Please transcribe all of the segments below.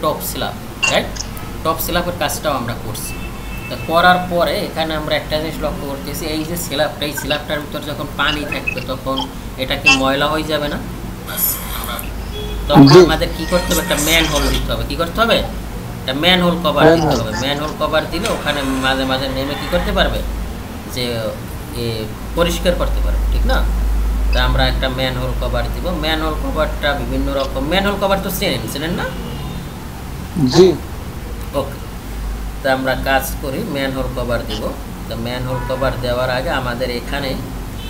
Top slab, right? Top স্ল্যাবের কাজটাও আমরা করছি। তো করার পরে এখানে আমরা একটা জিনিস লক্ষ্য করতেছি, এই যে স্ল্যাবটা, এই স্ল্যাবটার ভিতর যখন পানি থাকবে তখন এটা কি ময়লা হয়ে যাবে না? তখন আমাদের কি করতে হবে, একটা ম্যান হোল দিতে হবে। কি করতে হবে? একটা ম্যান হোল কভার দিতে হবে। ম্যান হোল কভার দিলে ওখানে মাঝে মাঝে নেমে কি করতে পারবে, যে পরিষ্কার করতে পারবে, ঠিক না? তা আমরা একটা ম্যান হোল কভার দিব। ম্যান হোল কভারটা বিভিন্ন রকম, ম্যান হোল কভার তো চেনেন না? জি। ওকে, তা আমরা কাজ করি, ম্যান হোল কভার দিব। তো ম্যান হোল কভার দেওয়ার আগে আমাদের এখানে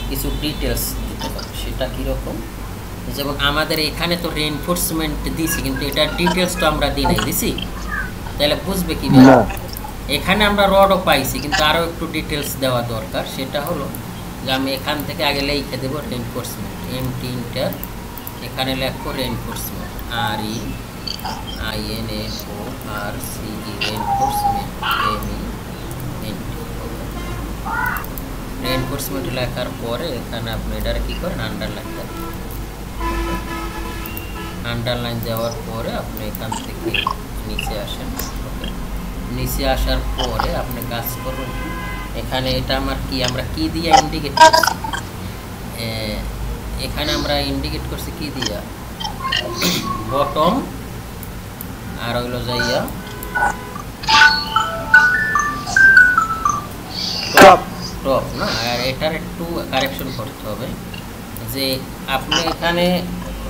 কিছু ডিটেলস দিতে হবে। সেটা কীরকম, যেমন আমাদের এখানে তো রেইনফোর্সমেন্ট দিছি, কিন্তু এটার ডিটেলস তো আমরা দিই নাই, দিছি? তাহলে বুঝবে কীভাবে? এখানে আমরা রডও পাইছি, কিন্তু আরও একটু ডিটেলস দেওয়া দরকার। সেটা হলো যে আমি এখান থেকে আগে লিখে দেবো রেইনফোর্সমেন্ট, এমটি ইন্টার, এখানে লিখবো রেইনফোর্সমেন্ট, REINFORCE, রেইনফোর্সমেন্ট, রেইনফোর্সমেন্ট লেখার পরে এখানে আপনি এটারে কী করেন, আন্ডারলাইন দেন। আন্ডারলাইন দেওয়ার পরে আপনি এখান থেকে নিচে আসেন। নিচে আসার পরে আপনি কাজ করুন, এখানে এটা আমার কি, আমরা কি দিয়ে ইন্ডিকেট করছি, এখানে আমরা ইন্ডিকেট করছি কি দিয়া, বটম, আর হইল যাইয়া টপ না। আর এটার একটু কারেকশন করতে হবে, যে আপনি এখানে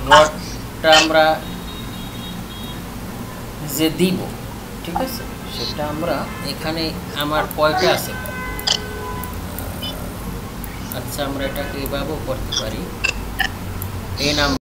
রডটা আমরা যে দিব, ঠিক আছে, সেটা আমরা এখানে আমার কয়টা আছে, আচ্ছা আমরা এটাকে এভাবেও করতে পারি, এই নাম